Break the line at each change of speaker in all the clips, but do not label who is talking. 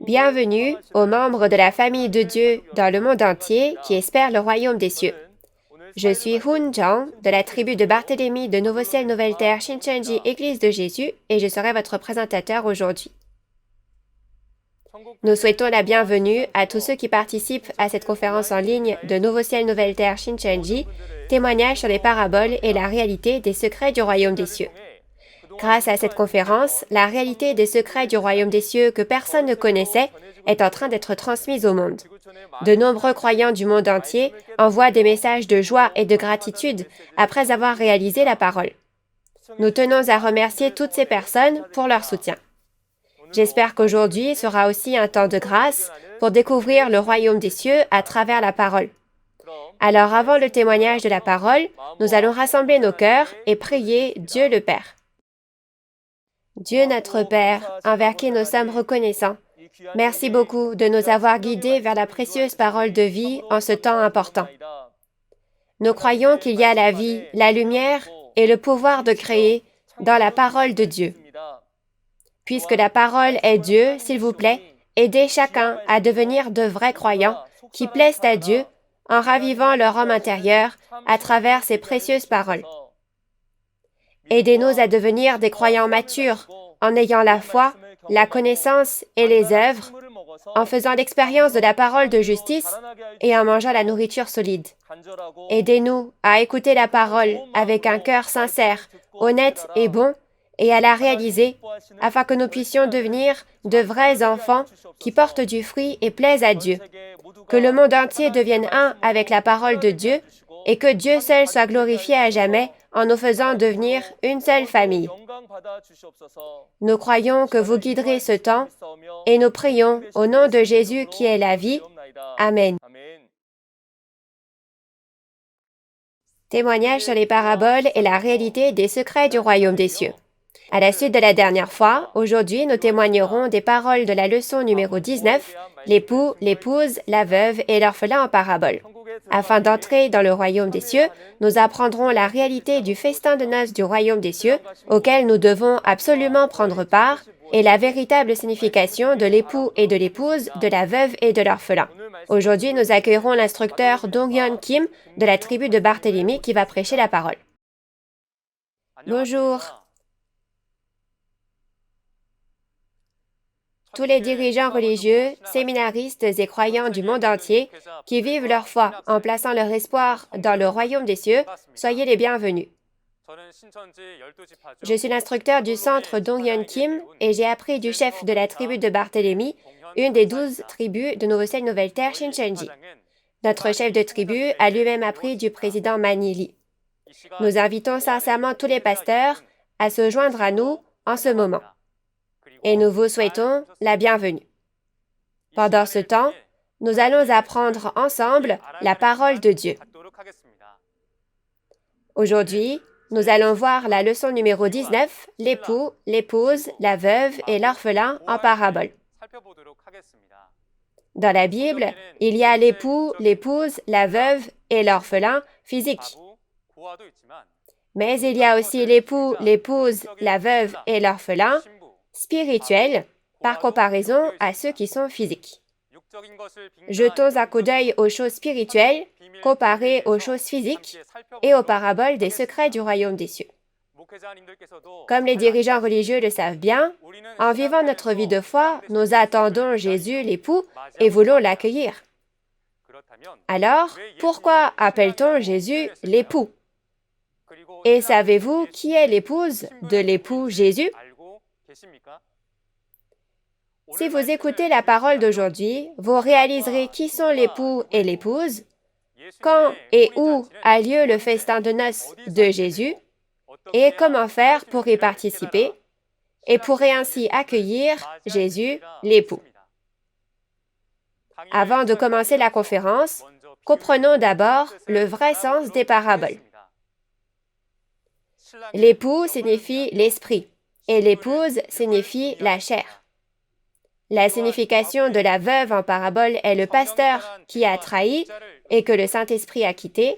Bienvenue aux membres de la famille de Dieu dans le monde entier qui espèrent le royaume des cieux. Je suis Hun Jang de la tribu de Barthélemy de Nouveau Ciel Nouvelle Terre Shincheonji Église de Jésus et je serai votre présentateur aujourd'hui. Nous souhaitons la bienvenue à tous ceux qui participent à cette conférence en ligne de Nouveau Ciel Nouvelle Terre Shincheonji, témoignage sur les paraboles et la réalité des secrets du royaume des cieux. Grâce à cette conférence, la réalité des secrets du royaume des cieux que personne ne connaissait est en train d'être transmise au monde. De nombreux croyants du monde entier envoient des messages de joie et de gratitude après avoir réalisé la parole. Nous tenons à remercier toutes ces personnes pour leur soutien. J'espère qu'aujourd'hui sera aussi un temps de grâce pour découvrir le royaume des cieux à travers la parole. Alors avant le témoignage de la parole, nous allons rassembler nos cœurs et prier Dieu le Père. Dieu notre Père, envers qui nous sommes reconnaissants, merci beaucoup de nous avoir guidés vers la précieuse parole de vie en ce temps important. Nous croyons qu'il y a la vie, la lumière et le pouvoir de créer dans la parole de Dieu. Puisque la parole est Dieu, s'il vous plaît, aidez chacun à devenir de vrais croyants qui plaisent à Dieu en ravivant leur homme intérieur à travers ces précieuses paroles. Aidez-nous à devenir des croyants matures en ayant la foi, la connaissance et les œuvres, en faisant l'expérience de la parole de justice et en mangeant la nourriture solide. Aidez-nous à écouter la parole avec un cœur sincère, honnête et bon, et à la réaliser, afin que nous puissions devenir de vrais enfants qui portent du fruit et plaisent à Dieu. Que le monde entier devienne un avec la parole de Dieu, et que Dieu seul soit glorifié à jamais en nous faisant devenir une seule famille. Nous croyons que vous guiderez ce temps, et nous prions au nom de Jésus qui est la vie. Amen. Témoignage sur les paraboles et la réalité des secrets du royaume des cieux. À la suite de la dernière fois, aujourd'hui, nous témoignerons des paroles de la leçon numéro 19, l'époux, l'épouse, la veuve et l'orphelin en parabole. Afin d'entrer dans le royaume des cieux, nous apprendrons la réalité du festin de noces du royaume des cieux, auquel nous devons absolument prendre part, et la véritable signification de l'époux et de l'épouse, de la veuve et de l'orphelin. Aujourd'hui, nous accueillerons l'instructeur Dong-Hyun Kim de la tribu de Barthélemy qui va prêcher la parole. Bonjour. Tous les dirigeants religieux, séminaristes et croyants du monde entier qui vivent leur foi en plaçant leur espoir dans le royaume des cieux, soyez les bienvenus. Je suis l'instructeur du centre Dong-Hyun Kim et j'ai appris du chef de la tribu de Barthélemy, une des 12 tribus de Nouveau Ciel Nouvelle Terre Shincheonji. Notre chef de tribu a lui-même appris du président Mani Lee. Nous invitons sincèrement tous les pasteurs à se joindre à nous en ce moment. Et nous vous souhaitons la bienvenue. Pendant ce temps, nous allons apprendre ensemble la parole de Dieu. Aujourd'hui, nous allons voir la leçon numéro 19, l'époux, l'épouse, la veuve et l'orphelin en parabole. Dans la Bible, il y a l'époux, l'épouse, la veuve et l'orphelin physique. Mais il y a aussi l'époux, l'épouse, la veuve et l'orphelin spirituels par comparaison à ceux qui sont physiques. Jetons un coup d'œil aux choses spirituelles comparées aux choses physiques et aux paraboles des secrets du royaume des cieux. Comme les dirigeants religieux le savent bien, en vivant notre vie de foi, nous attendons Jésus l'époux et voulons l'accueillir. Alors, pourquoi appelle-t-on Jésus l'époux? Et savez-vous qui est l'épouse de l'époux Jésus? Si vous écoutez la parole d'aujourd'hui, vous réaliserez qui sont l'époux et l'épouse, quand et où a lieu le festin de noces de Jésus, et comment faire pour y participer, et pourrez ainsi accueillir Jésus, l'époux. Avant de commencer la conférence, comprenons d'abord le vrai sens des paraboles. L'époux signifie l'esprit, et l'épouse signifie la chair. La signification de la veuve en parabole est le pasteur qui a trahi et que le Saint-Esprit a quitté,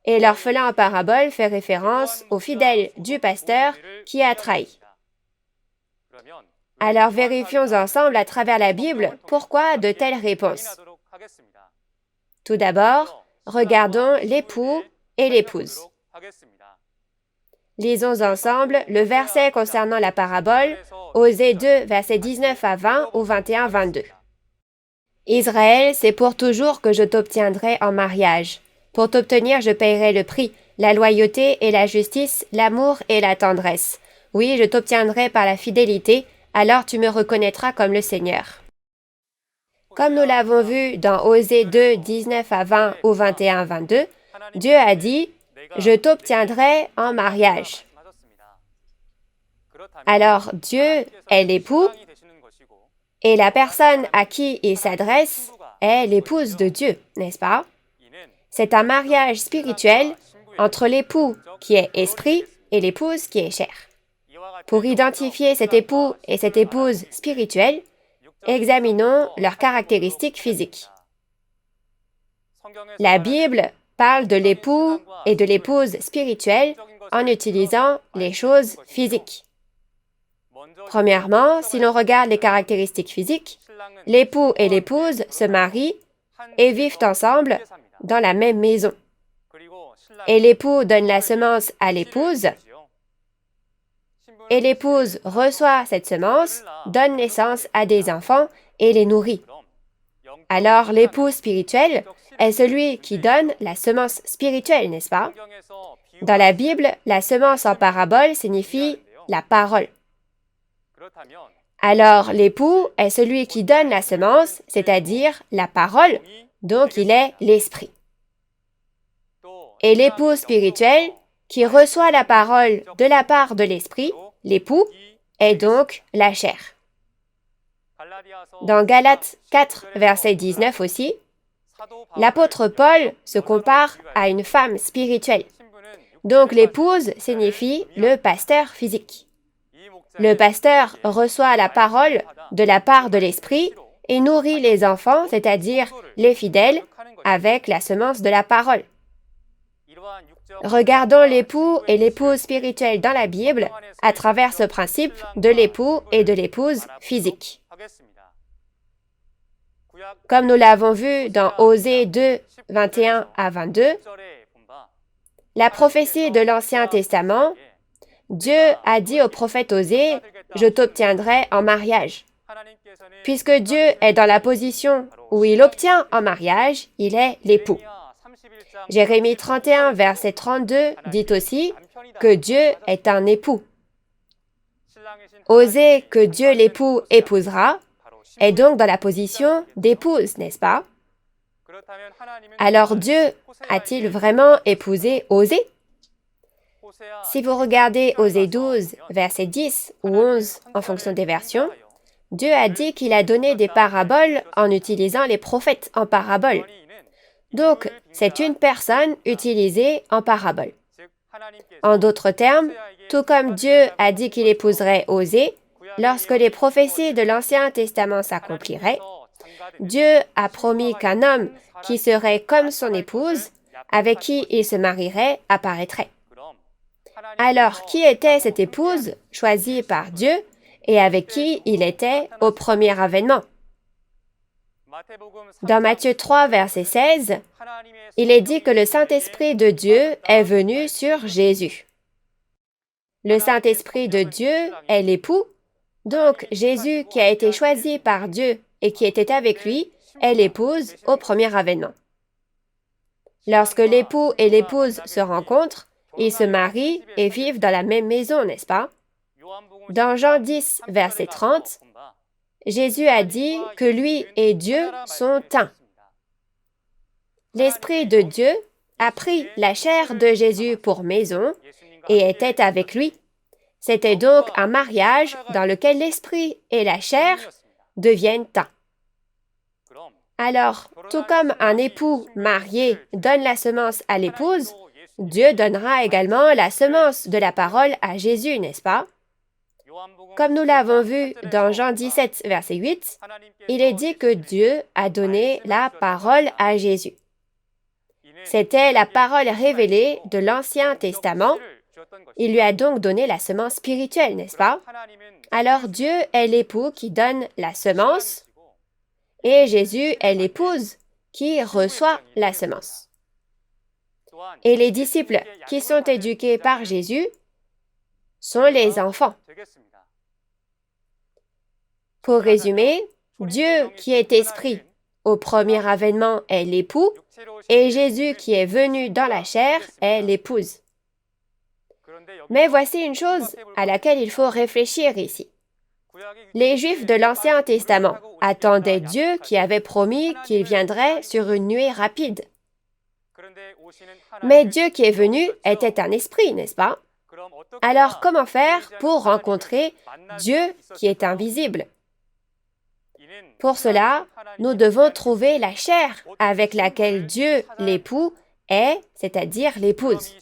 et l'orphelin en parabole fait référence au fidèle du pasteur qui a trahi. Alors vérifions ensemble à travers la Bible pourquoi de telles réponses. Tout d'abord, regardons l'époux et l'épouse. Lisons ensemble le verset concernant la parabole, Osée 2, versets 19 à 20 ou 21-22. Israël, c'est pour toujours que je t'obtiendrai en mariage. Pour t'obtenir, je paierai le prix, la loyauté et la justice, l'amour et la tendresse. Oui, je t'obtiendrai par la fidélité, alors tu me reconnaîtras comme le Seigneur. Comme nous l'avons vu dans Osée 2, 19 à 20 ou 21-22, Dieu a dit « Je t'obtiendrai en mariage ». Alors Dieu est l'époux et la personne à qui il s'adresse est l'épouse de Dieu, n'est-ce pas? C'est un mariage spirituel entre l'époux qui est esprit et l'épouse qui est chair. Pour identifier cet époux et cette épouse spirituelle, examinons leurs caractéristiques physiques. La Bible parle de l'époux et de l'épouse spirituelle en utilisant les choses physiques. Premièrement, si l'on regarde les caractéristiques physiques, l'époux et l'épouse se marient et vivent ensemble dans la même maison. Et l'époux donne la semence à l'épouse, et l'épouse reçoit cette semence, donne naissance à des enfants et les nourrit. Alors l'époux spirituel est celui qui donne la semence spirituelle, n'est-ce pas? Dans la Bible, la semence en parabole signifie la parole. Alors l'époux est celui qui donne la semence, c'est-à-dire la parole, donc il est l'esprit. Et l'époux spirituel, qui reçoit la parole de la part de l'esprit, l'époux, est donc la chair. Dans Galates 4, verset 19 aussi, l'apôtre Paul se compare à une femme spirituelle. Donc l'épouse signifie le pasteur physique. Le pasteur reçoit la parole de la part de l'esprit et nourrit les enfants, c'est-à-dire les fidèles, avec la semence de la parole. Regardons l'époux et l'épouse spirituelle dans la Bible à travers ce principe de l'époux et de l'épouse physique. Comme nous l'avons vu dans Osée 2, 21 à 22, la prophétie de l'Ancien Testament, Dieu a dit au prophète Osée « Je t'obtiendrai en mariage ». Puisque Dieu est dans la position où il obtient en mariage, il est l'époux. Jérémie 31, verset 32 dit aussi que Dieu est un époux. Osée que Dieu l'époux épousera est donc dans la position d'épouse, n'est-ce pas? Alors Dieu a-t-il vraiment épousé Osée? Si vous regardez Osée 12, verset 10 ou 11 en fonction des versions, Dieu a dit qu'il a donné des paraboles en utilisant les prophètes en paraboles. Donc, c'est une personne utilisée en parabole. En d'autres termes, tout comme Dieu a dit qu'il épouserait Osée, lorsque les prophéties de l'Ancien Testament s'accompliraient, Dieu a promis qu'un homme qui serait comme son épouse, avec qui il se marierait, apparaîtrait. Alors, qui était cette épouse choisie par Dieu et avec qui il était au premier avènement? Dans Matthieu 3, verset 16, il est dit que le Saint-Esprit de Dieu est venu sur Jésus. Le Saint-Esprit de Dieu est l'époux, donc Jésus qui a été choisi par Dieu et qui était avec lui est l'épouse au premier avènement. Lorsque l'époux et l'épouse se rencontrent, ils se marient et vivent dans la même maison, n'est-ce pas? Dans Jean 10, verset 30, Jésus a dit que lui et Dieu sont un. L'Esprit de Dieu a pris la chair de Jésus pour maison et était avec lui. C'était donc un mariage dans lequel l'Esprit et la chair deviennent un. Alors, tout comme un époux marié donne la semence à l'épouse, Dieu donnera également la semence de la parole à Jésus, n'est-ce pas? Comme nous l'avons vu dans Jean 17, verset 8, il est dit que Dieu a donné la parole à Jésus. C'était la parole révélée de l'Ancien Testament Il lui a donc donné la semence spirituelle, n'est-ce pas? Alors Dieu est l'époux qui donne la semence et Jésus est l'épouse qui reçoit la semence. Et les disciples qui sont éduqués par Jésus sont les enfants. Pour résumer, Dieu qui est esprit au premier avènement est l'époux et Jésus qui est venu dans la chair est l'épouse. Mais voici une chose à laquelle il faut réfléchir ici. Les Juifs de l'Ancien Testament attendaient Dieu qui avait promis qu'il viendrait sur une nuée rapide. Mais Dieu qui est venu était un esprit, n'est-ce pas? Alors comment faire pour rencontrer Dieu qui est invisible? Pour cela, nous devons trouver la chair avec laquelle Dieu, l'époux, est, c'est-à-dire l'épouse.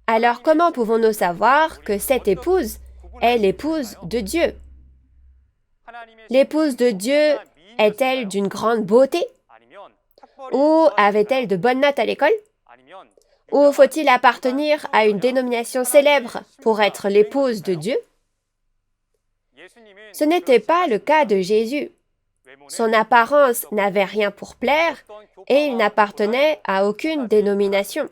Alors comment pouvons-nous savoir que cette épouse est l'épouse de Dieu? L'épouse de Dieu est-elle d'une grande beauté? Ou avait-elle de bonnes notes à l'école? Ou faut-il appartenir à une dénomination célèbre pour être l'épouse de Dieu? Ce n'était pas le cas de Jésus. Son apparence n'avait rien pour plaire et il n'appartenait à aucune dénomination.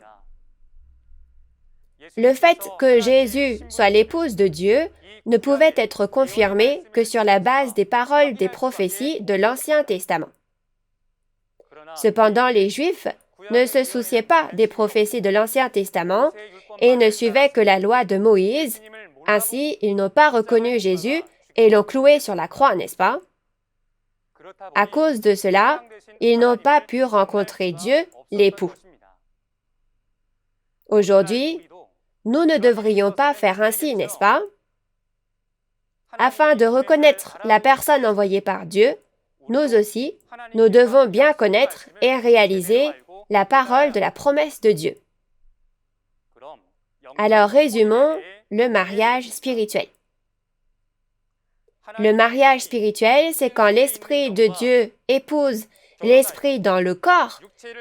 Le fait que Jésus soit l'épouse de Dieu ne pouvait être confirmé que sur la base des paroles des prophéties de l'Ancien Testament. Cependant, les Juifs ne se souciaient pas des prophéties de l'Ancien Testament et ne suivaient que la loi de Moïse. Ainsi, ils n'ont pas reconnu Jésus et l'ont cloué sur la croix, n'est-ce pas? À cause de cela, ils n'ont pas pu rencontrer Dieu, l'époux. Aujourd'hui, nous ne devrions pas faire ainsi, n'est-ce pas? Afin de reconnaître la personne envoyée par Dieu, nous aussi, nous devons bien connaître et réaliser la parole de la promesse de Dieu. Alors résumons le mariage spirituel. Le mariage spirituel, c'est quand l'Esprit de Dieu épouse l'Esprit dans le corps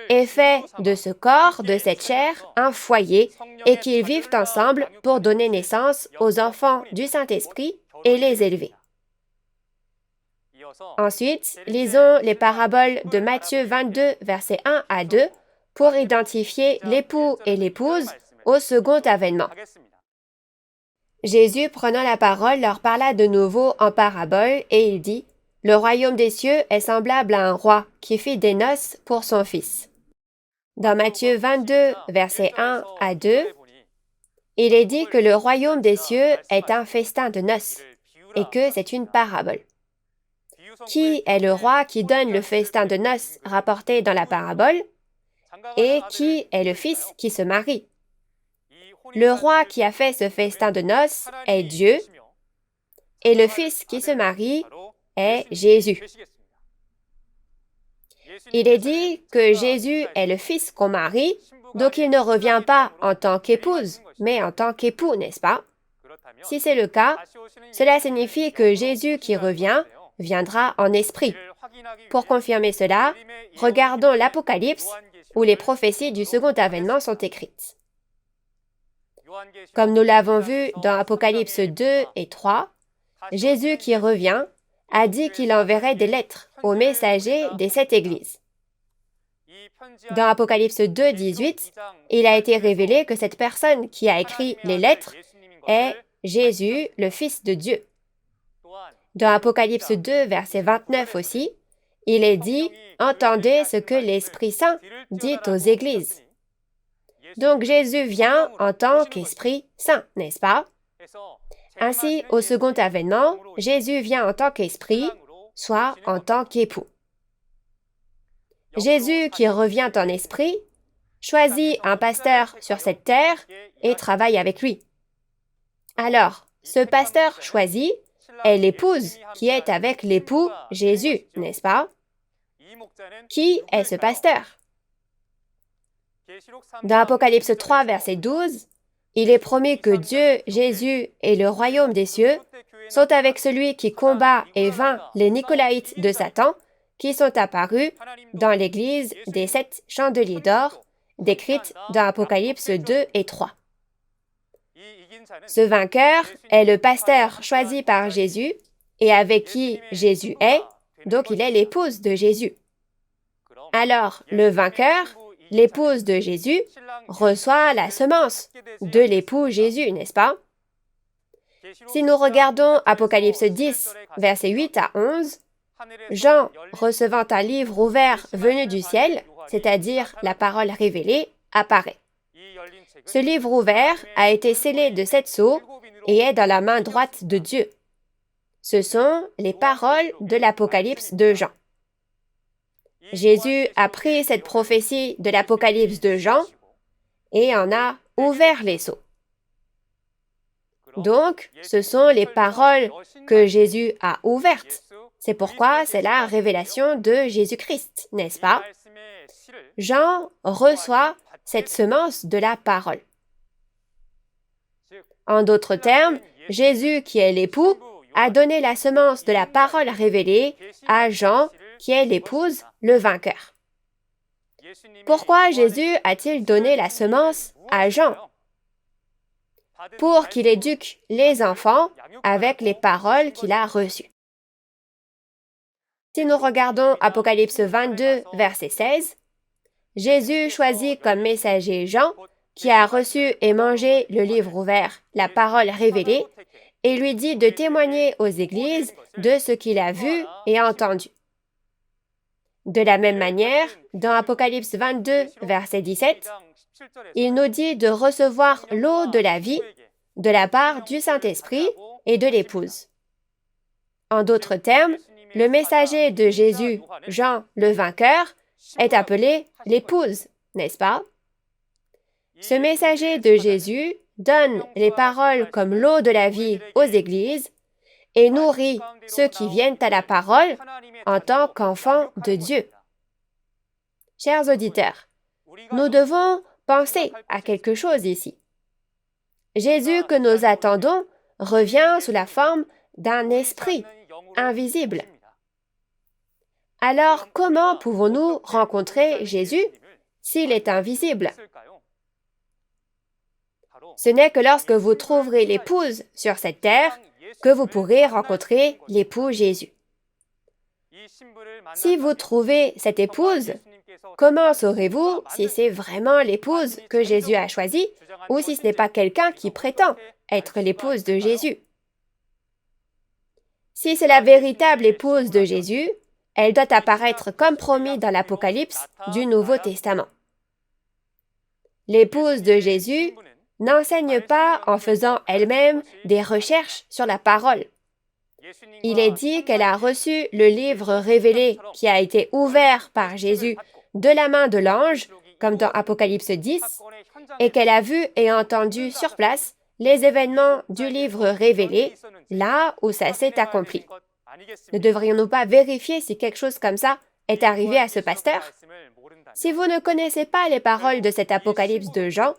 et fait de ce corps, de cette chair, un foyer et qu'ils vivent ensemble pour donner naissance aux enfants du Saint-Esprit et les élever. Ensuite, lisons les paraboles de Matthieu 22, versets 1 à 2 pour identifier l'époux et l'épouse au second avènement. Jésus, prenant la parole, leur parla de nouveau en parabole, et il dit, « Le royaume des cieux est semblable à un roi qui fit des noces pour son fils. » Dans Matthieu 22, versets 1 à 2, il est dit que le royaume des cieux est un festin de noces, et que c'est une parabole. Qui est le roi qui donne le festin de noces rapporté dans la parabole? Et qui est le fils qui se marie? Le roi qui a fait ce festin de noces est Dieu, et le fils qui se marie est Jésus. Il est dit que Jésus est le fils qu'on marie, donc il ne revient pas en tant qu'épouse, mais en tant qu'époux, n'est-ce pas? Si c'est le cas, cela signifie que Jésus qui revient viendra en esprit. Pour confirmer cela, regardons l'Apocalypse où les prophéties du second avènement sont écrites. Comme nous l'avons vu dans Apocalypse 2 et 3, Jésus qui revient a dit qu'il enverrait des lettres aux messagers des 7 églises. Dans Apocalypse 2, 18, il a été révélé que cette personne qui a écrit les lettres est Jésus, le Fils de Dieu. Dans Apocalypse 2, verset 29 aussi, il est dit « Entendez ce que l'Esprit Saint dit aux églises ». Donc Jésus vient en tant qu'Esprit Saint, n'est-ce pas? Ainsi, au second avènement, Jésus vient en tant qu'Esprit, soit en tant qu'époux. Jésus qui revient en esprit, choisit un pasteur sur cette terre et travaille avec lui. Alors, ce pasteur choisi est l'épouse qui est avec l'époux Jésus, n'est-ce pas? Qui est ce pasteur? Dans Apocalypse 3, verset 12, il est promis que Dieu, Jésus et le royaume des cieux sont avec celui qui combat et vainc les Nicolaïtes de Satan qui sont apparus dans l'église des 7 chandeliers d'or, décrite dans Apocalypse 2 et 3. Ce vainqueur est le pasteur choisi par Jésus et avec qui Jésus est, donc il est l'épouse de Jésus. Alors, le vainqueur, l'épouse de Jésus, reçoit la semence de l'époux Jésus, n'est-ce pas? Si nous regardons Apocalypse 10, versets 8 à 11, Jean, recevant un livre ouvert venu du ciel, c'est-à-dire la parole révélée, apparaît. Ce livre ouvert a été scellé de 7 sceaux et est dans la main droite de Dieu. Ce sont les paroles de l'Apocalypse de Jean. Jésus a pris cette prophétie de l'Apocalypse de Jean et en a ouvert les sceaux. Donc, ce sont les paroles que Jésus a ouvertes. C'est pourquoi c'est la révélation de Jésus-Christ, n'est-ce pas? Jean reçoit cette semence de la parole. En d'autres termes, Jésus, qui est l'époux, a donné la semence de la parole révélée à Jean, qui est l'épouse, le vainqueur. Pourquoi Jésus a-t-il donné la semence à Jean? Pour qu'il éduque les enfants avec les paroles qu'il a reçues. Si nous regardons Apocalypse 22, verset 16, Jésus choisit comme messager Jean, qui a reçu et mangé le livre ouvert, la parole révélée, et lui dit de témoigner aux églises de ce qu'il a vu et entendu. De la même manière, dans Apocalypse 22, verset 17, il nous dit de recevoir l'eau de la vie de la part du Saint-Esprit et de l'épouse. En d'autres termes, le messager de Jésus, Jean le vainqueur, est appelé l'épouse, n'est-ce pas? Ce messager de Jésus donne les paroles comme l'eau de la vie aux églises et nourrit ceux qui viennent à la parole en tant qu'enfants de Dieu. Chers auditeurs, nous devons penser à quelque chose ici. Jésus que nous attendons revient sous la forme d'un esprit invisible. Alors, comment pouvons-nous rencontrer Jésus s'il est invisible? Ce n'est que lorsque vous trouverez l'épouse sur cette terre que vous pourrez rencontrer l'époux Jésus. Si vous trouvez cette épouse, comment saurez-vous si c'est vraiment l'épouse que Jésus a choisie ou si ce n'est pas quelqu'un qui prétend être l'épouse de Jésus? Si c'est la véritable épouse de Jésus, elle doit apparaître comme promis dans l'Apocalypse du Nouveau Testament. L'épouse de Jésus n'enseigne pas en faisant elle-même des recherches sur la parole. Il est dit qu'elle a reçu le livre révélé qui a été ouvert par Jésus de la main de l'ange, comme dans Apocalypse 10, et qu'elle a vu et entendu sur place les événements du livre révélé, là où ça s'est accompli. Ne devrions-nous pas vérifier si quelque chose comme ça est arrivé à ce pasteur? Si vous ne connaissez pas les paroles de cet Apocalypse de Jean,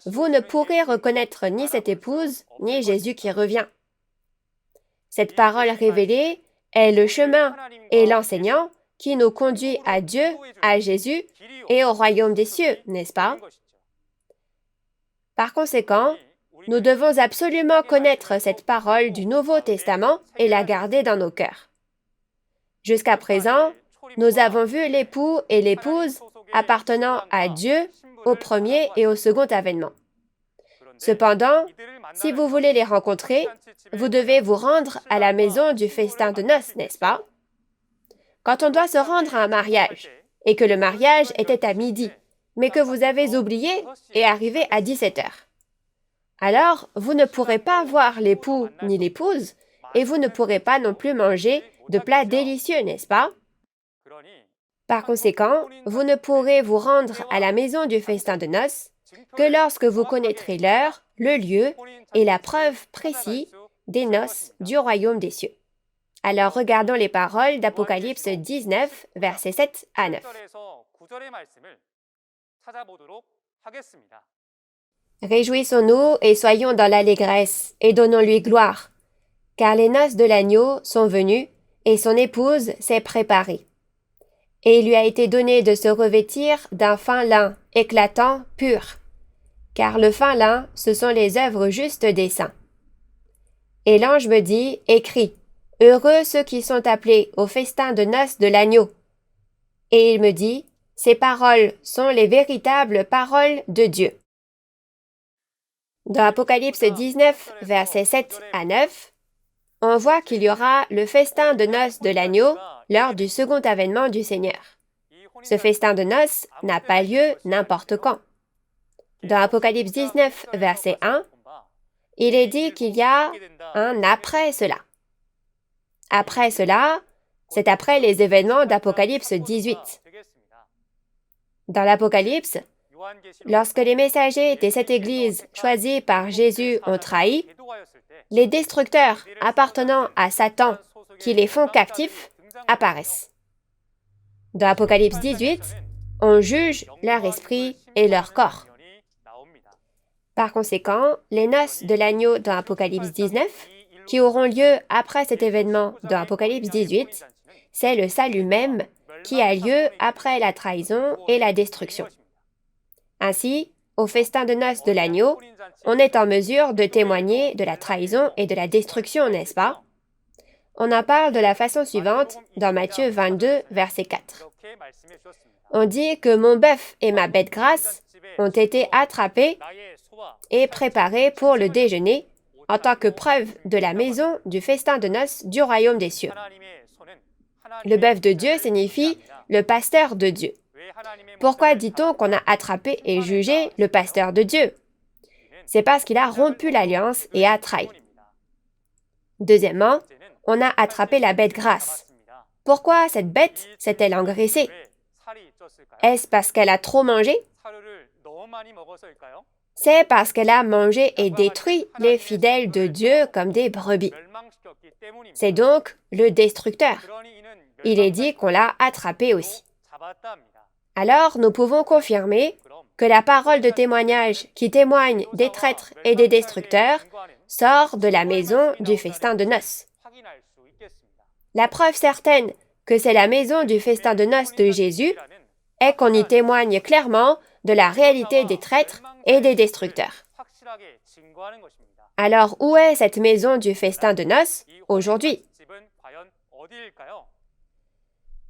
vous ne pourrez reconnaître ni cette épouse, ni Jésus qui revient. Cette parole révélée est le chemin et l'enseignant qui nous conduit à Dieu, à Jésus et au royaume des cieux, n'est-ce pas? Par conséquent, nous devons absolument connaître cette parole du Nouveau Testament et la garder dans nos cœurs. Jusqu'à présent, nous avons vu l'époux et l'épouse appartenant à Dieu au premier et au second avènement. Cependant, si vous voulez les rencontrer, vous devez vous rendre à la maison du festin de noces, n'est-ce pas? Quand on doit se rendre à un mariage, et que le mariage était à midi, mais que vous avez oublié et arrivé à 17 heures. Alors, vous ne pourrez pas voir l'époux ni l'épouse, et vous ne pourrez pas non plus manger de plats délicieux, n'est-ce pas? Par conséquent, vous ne pourrez vous rendre à la maison du festin de noces que lorsque vous connaîtrez l'heure, le lieu et la preuve précise des noces du royaume des cieux. Alors regardons les paroles d'Apocalypse 19, versets 7 à 9. Réjouissons-nous et soyons dans l'allégresse, et donnons-lui gloire, car les noces de l'agneau sont venues, et son épouse s'est préparée. Et il lui a été donné de se revêtir d'un fin lin, éclatant, pur, car le fin lin, ce sont les œuvres justes des saints. Et l'ange me dit, écris, heureux ceux qui sont appelés au festin de noces de l'agneau. Et il me dit, ces paroles sont les véritables paroles de Dieu. Dans Apocalypse 19, versets 7 à 9, on voit qu'il y aura le festin de noces de l'agneau lors du second avènement du Seigneur. Ce festin de noces n'a pas lieu n'importe quand. Dans Apocalypse 19, verset 1, il est dit qu'il y a un après cela. Après cela, c'est après les événements d'Apocalypse 18. Dans l'Apocalypse, lorsque les messagers de cette Église choisis par Jésus ont trahi, les destructeurs appartenant à Satan qui les font captifs apparaissent. Dans Apocalypse 18, on juge leur esprit et leur corps. Par conséquent, les noces de l'agneau dans Apocalypse 19, qui auront lieu après cet événement dans Apocalypse 18, c'est le salut même qui a lieu après la trahison et la destruction. Ainsi, au festin de noces de l'agneau, on est en mesure de témoigner de la trahison et de la destruction, n'est-ce pas? On en parle de la façon suivante dans Matthieu 22, verset 4. On dit que mon bœuf et ma bête grasse ont été attrapés et préparés pour le déjeuner en tant que preuve de la maison du festin de noces du royaume des cieux. Le bœuf de Dieu signifie le pasteur de Dieu. Pourquoi dit-on qu'on a attrapé et jugé le pasteur de Dieu? C'est parce qu'il a rompu l'alliance et a trahi. Deuxièmement, on a attrapé la bête grasse. Pourquoi cette bête s'est-elle engraissée? Est-ce parce qu'elle a trop mangé? C'est parce qu'elle a mangé et détruit les fidèles de Dieu comme des brebis. C'est donc le destructeur. Il est dit qu'on l'a attrapé aussi. Alors, nous pouvons confirmer que la parole de témoignage qui témoigne des traîtres et des destructeurs sort de la maison du festin de noces. La preuve certaine que c'est la maison du festin de noces de Jésus est qu'on y témoigne clairement de la réalité des traîtres et des destructeurs. Alors, où est cette maison du festin de noces aujourd'hui?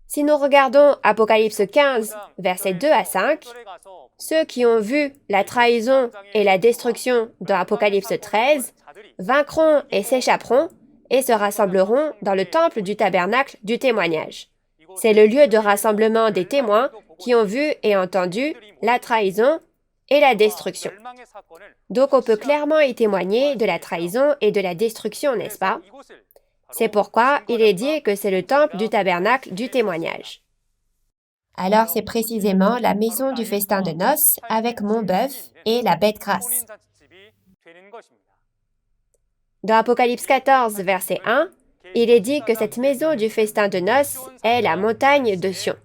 Si nous regardons Apocalypse 15, versets 2 à 5, ceux qui ont vu la trahison et la destruction dans Apocalypse 13 vaincront et s'échapperont et se rassembleront dans le temple du tabernacle du témoignage. C'est le lieu de rassemblement des témoins qui ont vu et entendu la trahison et la destruction. Donc on peut clairement y témoigner de la trahison et de la destruction, n'est-ce pas? C'est pourquoi il est dit que c'est le temple du tabernacle du témoignage. Alors c'est précisément la maison du festin de noces avec mon bœuf et la bête grasse. Dans Apocalypse 14, verset 1, il est dit que cette maison du festin de noces est la montagne de Sion.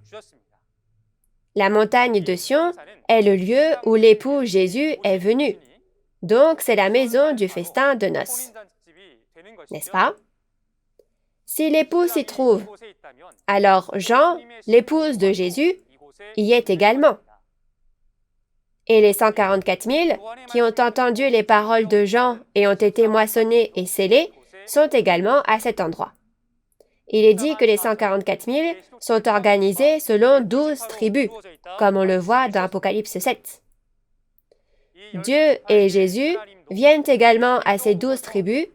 La montagne de Sion est le lieu où l'époux Jésus est venu. Donc c'est la maison du festin de noces. N'est-ce pas? Si l'époux s'y trouve, alors Jean, l'épouse de Jésus, y est également. Et les 144 000 qui ont entendu les paroles de Jean et ont été moissonnés et scellés sont également à cet endroit. Il est dit que les 144 000 sont organisés selon 12 tribus, comme on le voit dans Apocalypse 7. Dieu et Jésus viennent également à ces 12 tribus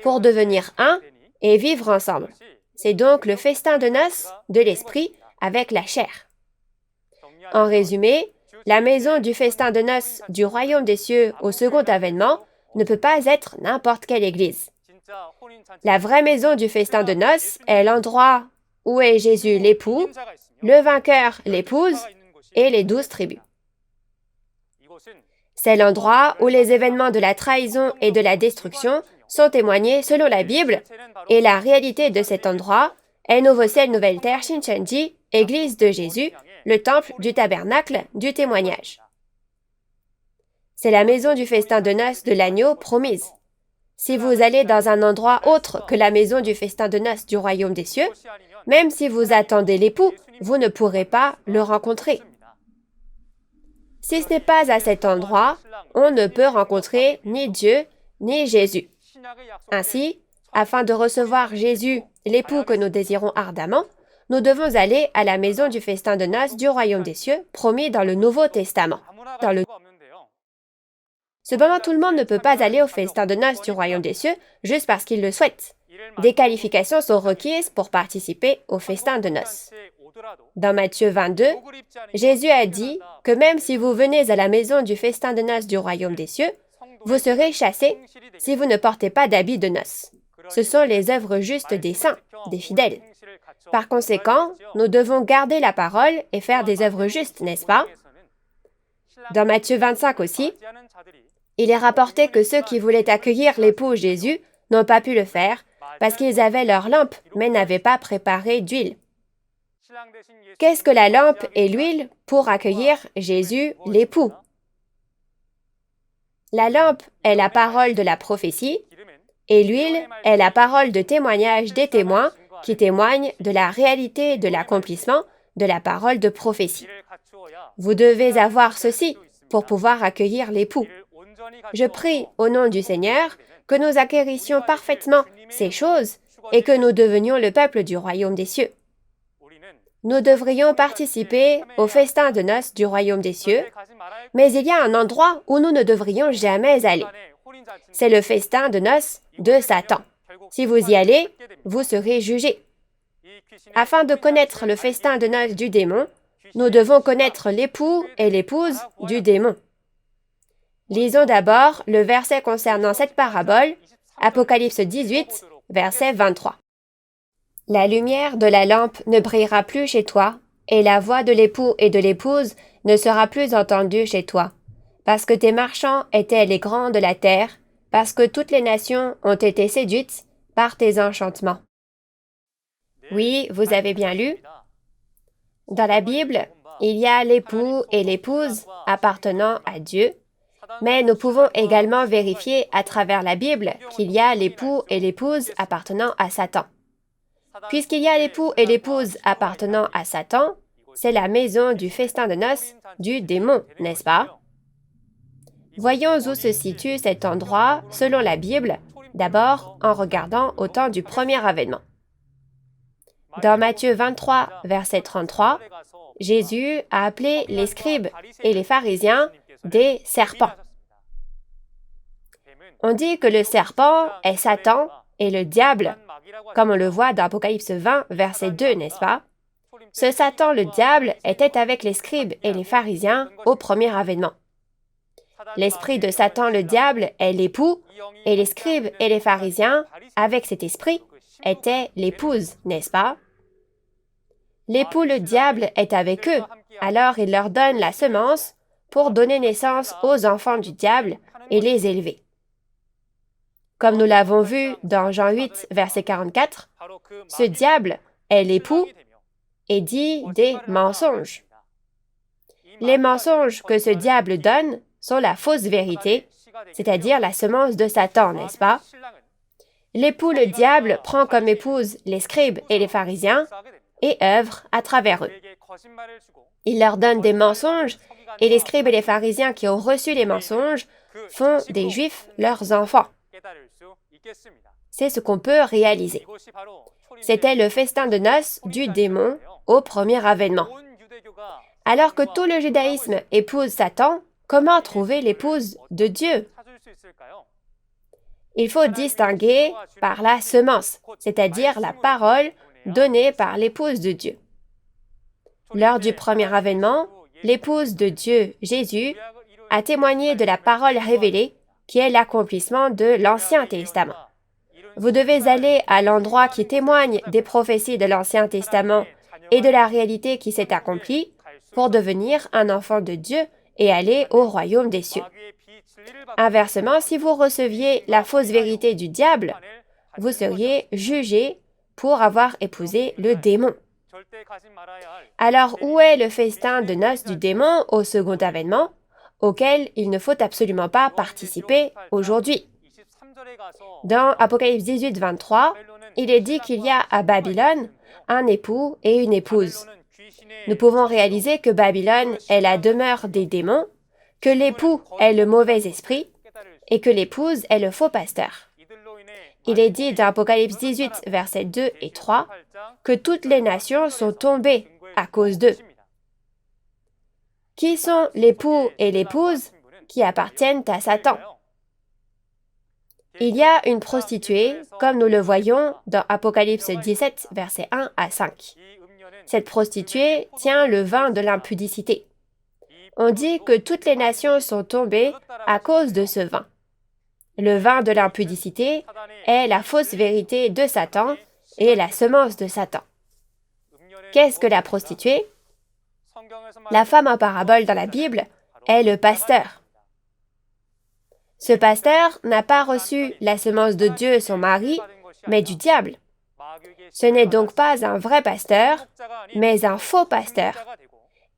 pour devenir un et vivre ensemble. C'est donc le festin de noces de l'esprit avec la chair. En résumé, la maison du festin de noces du royaume des cieux au second avènement ne peut pas être n'importe quelle église. La vraie maison du festin de noces est l'endroit où est Jésus l'époux, le vainqueur l'épouse et les 12 tribus. C'est l'endroit où les événements de la trahison et de la destruction sont témoignés selon la Bible, et la réalité de cet endroit est Nouveau Ciel, Nouvelle Terre, Shincheonji, Église de Jésus, le temple du tabernacle du témoignage. C'est la maison du festin de noces de l'agneau promise. Si vous allez dans un endroit autre que la maison du festin de noces du royaume des cieux, même si vous attendez l'époux, vous ne pourrez pas le rencontrer. Si ce n'est pas à cet endroit, on ne peut rencontrer ni Dieu ni Jésus. Ainsi, afin de recevoir Jésus, l'époux que nous désirons ardemment, nous devons aller à la maison du festin de noces du royaume des cieux, promis dans le Nouveau Testament. Cependant, tout le monde ne peut pas aller au festin de noces du royaume des cieux juste parce qu'il le souhaite. Des qualifications sont requises pour participer au festin de noces. Dans Matthieu 22, Jésus a dit que même si vous venez à la maison du festin de noces du royaume des cieux, vous serez chassés si vous ne portez pas d'habits de noces. Ce sont les œuvres justes des saints, des fidèles. Par conséquent, nous devons garder la parole et faire des œuvres justes, n'est-ce pas? Dans Matthieu 25 aussi, il est rapporté que ceux qui voulaient accueillir l'époux Jésus n'ont pas pu le faire parce qu'ils avaient leur lampe mais n'avaient pas préparé d'huile. Qu'est-ce que la lampe et l'huile pour accueillir Jésus, l'époux? La lampe est la parole de la prophétie et l'huile est la parole de témoignage des témoins qui témoignent de la réalité de l'accomplissement de la parole de prophétie. Vous devez avoir ceci pour pouvoir accueillir l'époux. Je prie au nom du Seigneur que nous acquérissions parfaitement ces choses et que nous devenions le peuple du royaume des cieux. Nous devrions participer au festin de noces du royaume des cieux, mais il y a un endroit où nous ne devrions jamais aller. C'est le festin de noces de Satan. Si vous y allez, vous serez jugés. Afin de connaître le festin de noces du démon, nous devons connaître l'époux et l'épouse du démon. Lisons d'abord le verset concernant cette parabole, Apocalypse 18, verset 23. La lumière de la lampe ne brillera plus chez toi, et la voix de l'époux et de l'épouse ne sera plus entendue chez toi, parce que tes marchands étaient les grands de la terre, parce que toutes les nations ont été séduites par tes enchantements. Oui, vous avez bien lu. Dans la Bible, il y a l'époux et l'épouse appartenant à Dieu, mais nous pouvons également vérifier à travers la Bible qu'il y a l'époux et l'épouse appartenant à Satan. Puisqu'il y a l'époux et l'épouse appartenant à Satan, c'est la maison du festin de noces du démon, n'est-ce pas? Voyons où se situe cet endroit selon la Bible, d'abord en regardant au temps du premier avènement. Dans Matthieu 23, verset 33, Jésus a appelé les scribes et les pharisiens des serpents. On dit que le serpent est Satan et le diable, comme on le voit dans Apocalypse 20, verset 2, n'est-ce pas? Ce Satan, le diable, était avec les scribes et les pharisiens au premier avènement. L'esprit de Satan, le diable, est l'époux, et les scribes et les pharisiens, avec cet esprit, étaient l'épouse, n'est-ce pas? L'époux, le diable, est avec eux, alors il leur donne la semence pour donner naissance aux enfants du diable et les élever. Comme nous l'avons vu dans Jean 8, verset 44, ce diable est l'époux et dit des mensonges. Les mensonges que ce diable donne sont la fausse vérité, c'est-à-dire la semence de Satan, n'est-ce pas? L'époux, le diable, prend comme épouse les scribes et les pharisiens et œuvre à travers eux. Il leur donne des mensonges et les scribes et les pharisiens qui ont reçu les mensonges font des Juifs leurs enfants. C'est ce qu'on peut réaliser. C'était le festin de noces du démon au premier avènement. Alors que tout le judaïsme épouse Satan, comment trouver l'épouse de Dieu? Il faut distinguer par la semence, c'est-à-dire la parole donnée par l'épouse de Dieu. Lors du premier avènement, l'épouse de Dieu, Jésus, a témoigné de la parole révélée qui est l'accomplissement de l'Ancien Testament. Vous devez aller à l'endroit qui témoigne des prophéties de l'Ancien Testament et de la réalité qui s'est accomplie pour devenir un enfant de Dieu et aller au royaume des cieux. Inversement, si vous receviez la fausse vérité du diable, vous seriez jugé pour avoir épousé le démon. Alors, où est le festin de noces du démon au second avènement, auquel il ne faut absolument pas participer aujourd'hui? Dans Apocalypse 18, 23, il est dit qu'il y a à Babylone un époux et une épouse. Nous pouvons réaliser que Babylone est la demeure des démons que l'époux est le mauvais esprit et que l'épouse est le faux pasteur. Il est dit dans Apocalypse 18, versets 2 et 3, que toutes les nations sont tombées à cause d'eux. Qui sont l'époux et l'épouse qui appartiennent à Satan? Il y a une prostituée, comme nous le voyons dans Apocalypse 17, versets 1 à 5. Cette prostituée tient le vin de l'impudicité. On dit que toutes les nations sont tombées à cause de ce vin. Le vin de l'impudicité est la fausse vérité de Satan et la semence de Satan. Qu'est-ce que la prostituée? La femme en parabole dans la Bible est le pasteur. Ce pasteur n'a pas reçu la semence de Dieu, son mari, mais du diable. Ce n'est donc pas un vrai pasteur, mais un faux pasteur.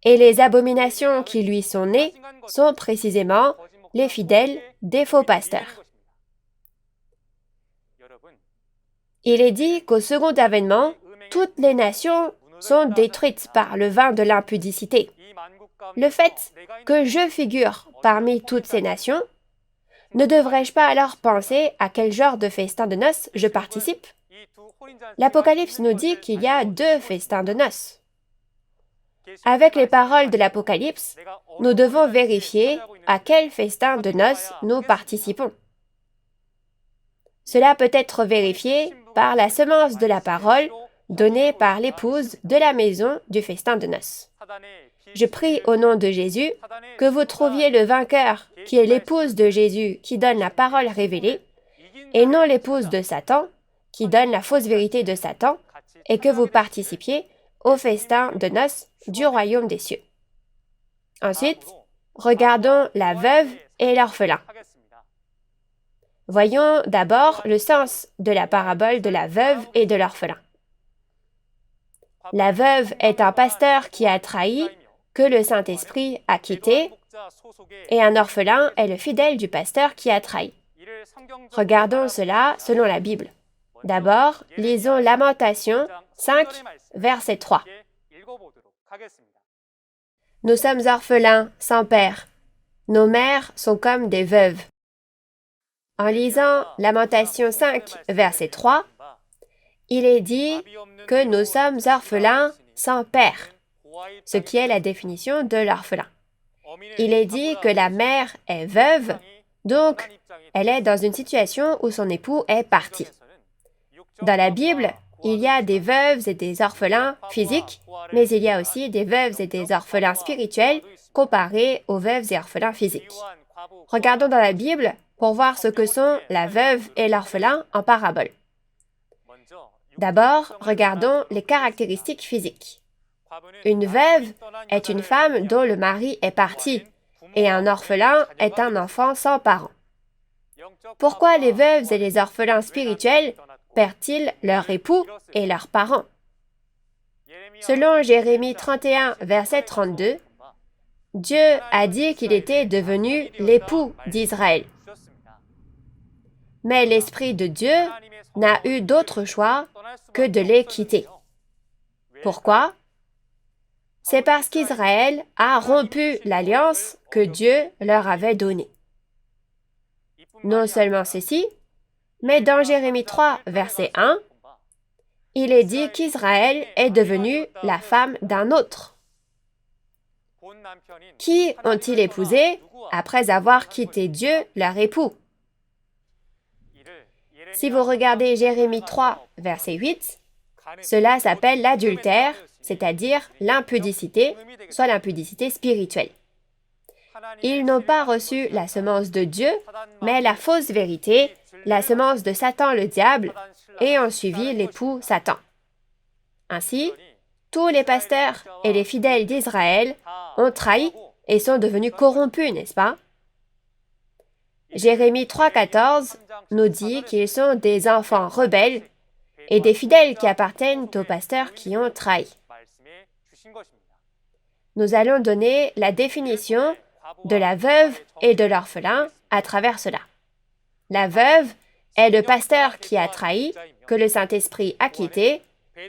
Et les abominations qui lui sont nées sont précisément les fidèles des faux pasteurs. Il est dit qu'au second avènement, toutes les nations sont détruites par le vin de l'impudicité. Le fait que je figure parmi toutes ces nations, ne devrais-je pas alors penser à quel genre de festin de noces je participe? L'Apocalypse nous dit qu'il y a 2 festins de noces. Avec les paroles de l'Apocalypse, nous devons vérifier à quel festin de noces nous participons. Cela peut être vérifié par la semence de la parole donnée par l'épouse de la maison du festin de noces. Je prie au nom de Jésus que vous trouviez le vainqueur qui est l'épouse de Jésus qui donne la parole révélée et non l'épouse de Satan qui donne la fausse vérité de Satan et que vous participiez au festin de noces du royaume des cieux. Ensuite, regardons la veuve et l'orphelin. Voyons d'abord le sens de la parabole de la veuve et de l'orphelin. La veuve est un pasteur qui a trahi, que le Saint-Esprit a quitté, et un orphelin est le fidèle du pasteur qui a trahi. Regardons cela selon la Bible. D'abord, lisons Lamentations 5, verset 3. Nous sommes orphelins, sans père. Nos mères sont comme des veuves. En lisant Lamentations 5, verset 3, il est dit que nous sommes orphelins sans père, ce qui est la définition de l'orphelin. Il est dit que la mère est veuve, donc elle est dans une situation où son époux est parti. Dans la Bible, il y a des veuves et des orphelins physiques, mais il y a aussi des veuves et des orphelins spirituels comparés aux veuves et orphelins physiques. Regardons dans la Bible pour voir ce que sont la veuve et l'orphelin en parabole. D'abord, regardons les caractéristiques physiques. Une veuve est une femme dont le mari est parti, et un orphelin est un enfant sans parents. Pourquoi les veuves et les orphelins spirituels perdent-ils leur époux et leurs parents? Selon Jérémie 31, verset 32, Dieu a dit qu'il était devenu l'époux d'Israël. Mais l'Esprit de Dieu n'a eu d'autre choix que de les quitter. Pourquoi? C'est parce qu'Israël a rompu l'alliance que Dieu leur avait donnée. Non seulement ceci, mais dans Jérémie 3, verset 1, il est dit qu'Israël est devenu la femme d'un autre. Qui ont-ils épousé après avoir quitté Dieu, leur époux? Si vous regardez Jérémie 3, verset 8, cela s'appelle l'adultère, c'est-à-dire l'impudicité, soit l'impudicité spirituelle. Ils n'ont pas reçu la semence de Dieu, mais la fausse vérité, la semence de Satan le diable, et ont suivi l'époux Satan. Ainsi, tous les pasteurs et les fidèles d'Israël ont trahi et sont devenus corrompus, n'est-ce pas? Jérémie 3,14 nous dit qu'ils sont des enfants rebelles et des fidèles qui appartiennent aux pasteurs qui ont trahi. Nous allons donner la définition de la veuve et de l'orphelin à travers cela. La veuve est le pasteur qui a trahi, que le Saint-Esprit a quitté,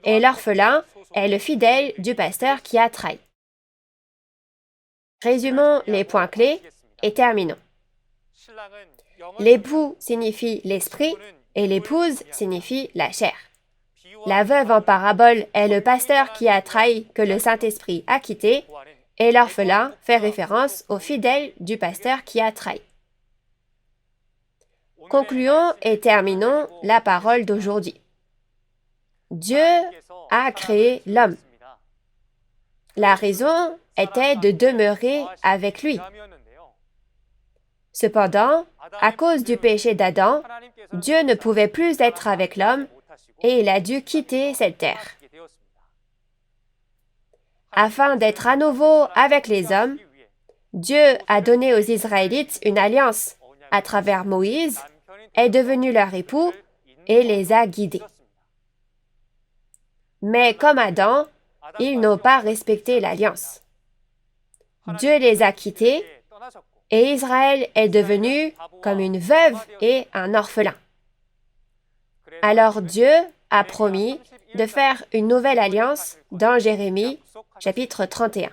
et l'orphelin est le fidèle du pasteur qui a trahi. Résumons les points clés et terminons. L'époux signifie l'esprit et l'épouse signifie la chair. La veuve en parabole est le pasteur qui a trahi que le Saint-Esprit a quitté et l'orphelin fait référence au fidèle du pasteur qui a trahi. Concluons et terminons la parole d'aujourd'hui. Dieu a créé l'homme. La raison était de demeurer avec lui. Cependant, à cause du péché d'Adam, Dieu ne pouvait plus être avec l'homme et il a dû quitter cette terre. Afin d'être à nouveau avec les hommes, Dieu a donné aux Israélites une alliance à travers Moïse, est devenu leur époux et les a guidés. Mais comme Adam, ils n'ont pas respecté l'alliance. Dieu les a quittés et Israël est devenu comme une veuve et un orphelin. Alors Dieu a promis de faire une nouvelle alliance dans Jérémie, chapitre 31.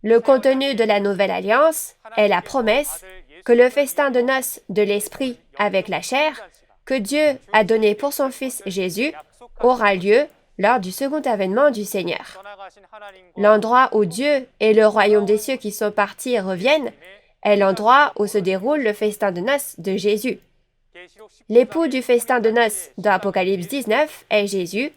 Le contenu de la nouvelle alliance est la promesse que le festin de noces de l'Esprit avec la chair, que Dieu a donné pour son Fils Jésus, aura lieu lors du second avènement du Seigneur. L'endroit où Dieu et le royaume des cieux qui sont partis reviennent est l'endroit où se déroule le festin de noces de Jésus. L'époux du festin de noces dans Apocalypse 19 est Jésus,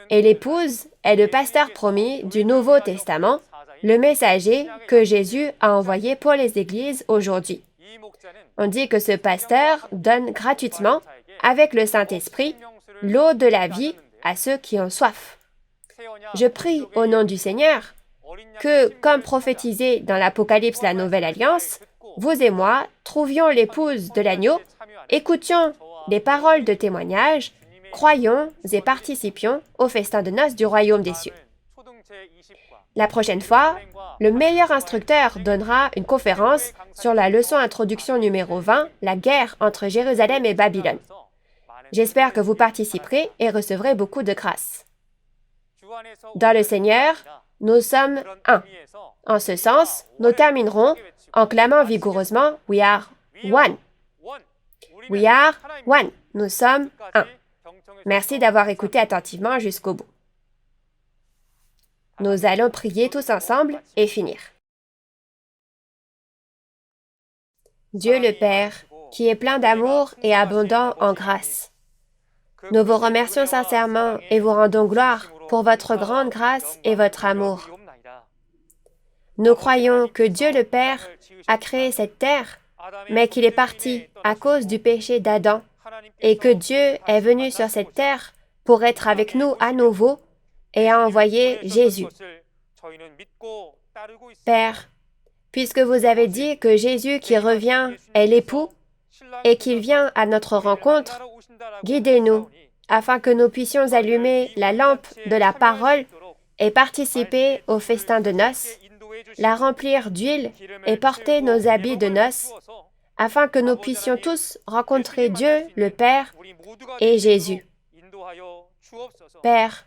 et l'épouse est le pasteur promis du Nouveau Testament, le messager que Jésus a envoyé pour les églises aujourd'hui. On dit que ce pasteur donne gratuitement, avec le Saint-Esprit, l'eau de la vie à ceux qui ont soif. Je prie au nom du Seigneur que, comme prophétisé dans l'Apocalypse la Nouvelle Alliance, vous et moi trouvions l'épouse de l'agneau, écoutions les paroles de témoignage, croyons et participions au festin de noces du royaume des cieux. La prochaine fois, le meilleur instructeur donnera une conférence sur la leçon introduction numéro 20, la guerre entre Jérusalem et Babylone. J'espère que vous participerez et recevrez beaucoup de grâce. Dans le Seigneur, nous sommes un. En ce sens, nous terminerons en clamant vigoureusement « We are one ». We are one. Nous sommes un. Merci d'avoir écouté attentivement jusqu'au bout. Nous allons prier tous ensemble et finir. Dieu le Père, qui est plein d'amour et abondant en grâce, nous vous remercions sincèrement et vous rendons gloire pour votre grande grâce et votre amour. Nous croyons que Dieu le Père a créé cette terre, mais qu'il est parti à cause du péché d'Adam, et que Dieu est venu sur cette terre pour être avec nous à nouveau et a envoyé Jésus. Père, puisque vous avez dit que Jésus qui revient est l'époux et qu'il vient à notre rencontre, guidez-nous afin que nous puissions allumer la lampe de la parole et participer au festin de noces, la remplir d'huile et porter nos habits de noces, afin que nous puissions tous rencontrer Dieu, le Père, et Jésus. Père,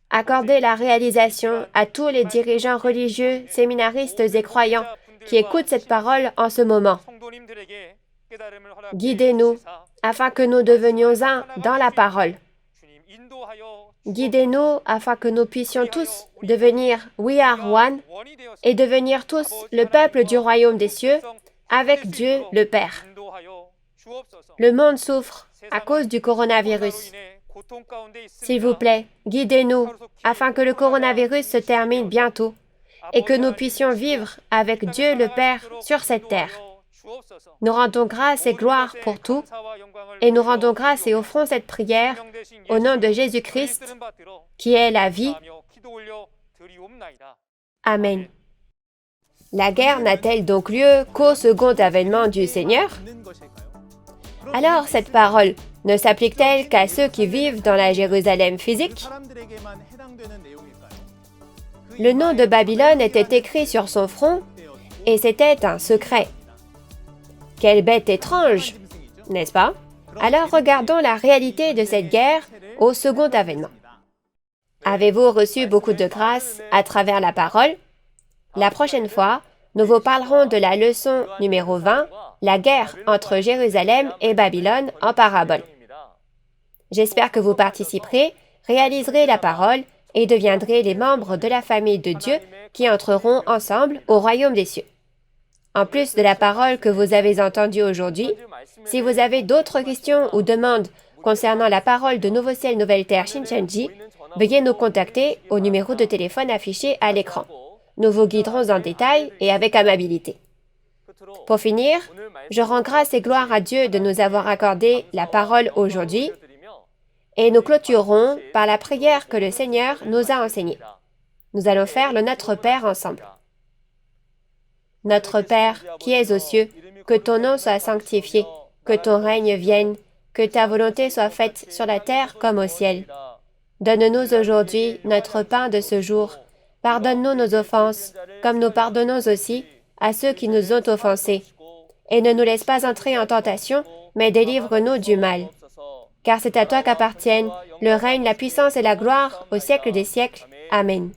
accordez la réalisation à tous les dirigeants religieux, séminaristes et croyants qui écoutent cette parole en ce moment. Guidez-nous afin que nous devenions un dans la parole. Guidez-nous afin que nous puissions tous devenir We are one et devenir tous le peuple du royaume des cieux avec Dieu le Père. Le monde souffre à cause du coronavirus. S'il vous plaît, guidez-nous afin que le coronavirus se termine bientôt et que nous puissions vivre avec Dieu le Père sur cette terre. Nous rendons grâce et gloire pour tout et nous rendons grâce et offrons cette prière au nom de Jésus-Christ qui est la vie. Amen. La guerre n'a-t-elle donc lieu qu'au second avènement du Seigneur? Alors cette parole ne s'applique-t-elle qu'à ceux qui vivent dans la Jérusalem physique? Le nom de Babylone était écrit sur son front et c'était un secret. Quelle bête étrange, n'est-ce pas? Alors regardons la réalité de cette guerre au second avènement. Avez-vous reçu beaucoup de grâce à travers la parole? La prochaine fois, Nous vous parlerons de la leçon numéro 20, la guerre entre Jérusalem et Babylone en parabole. J'espère que vous participerez, réaliserez la parole et deviendrez les membres de la famille de Dieu qui entreront ensemble au royaume des cieux. En plus de la parole que vous avez entendue aujourd'hui, si vous avez d'autres questions ou demandes concernant la parole de Nouveau Ciel, Nouvelle Terre Shincheonji, veuillez nous contacter au numéro de téléphone affiché à l'écran. Nous vous guiderons en détail et avec amabilité. Pour finir, je rends grâce et gloire à Dieu de nous avoir accordé la parole aujourd'hui et nous clôturerons par la prière que le Seigneur nous a enseignée. Nous allons faire le Notre Père ensemble. Notre Père, qui es aux cieux, que ton nom soit sanctifié, que ton règne vienne, que ta volonté soit faite sur la terre comme au ciel. Donne-nous aujourd'hui notre pain de ce jour. Pardonne-nous nos offenses, comme nous pardonnons aussi à ceux qui nous ont offensés. Et ne nous laisse pas entrer en tentation, mais délivre-nous du mal. Car c'est à toi qu'appartiennent le règne, la puissance et la gloire au siècle des siècles. Amen.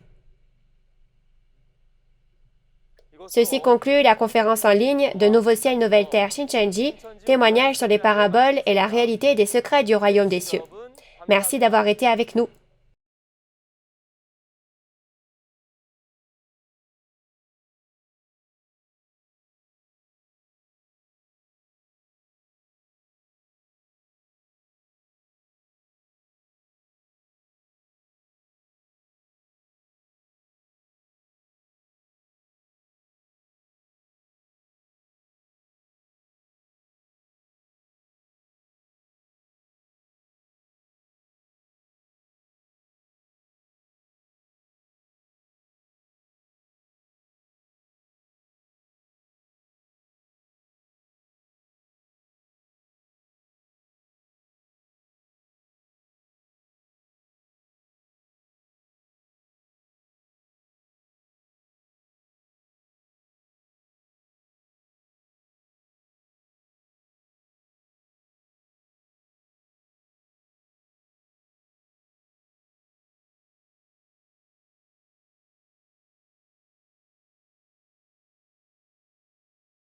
Ceci conclut la conférence en ligne de Nouveau Ciel, Nouvelle Terre Shincheonji, témoignage sur les paraboles et la réalité des secrets du royaume des cieux. Merci d'avoir été avec nous.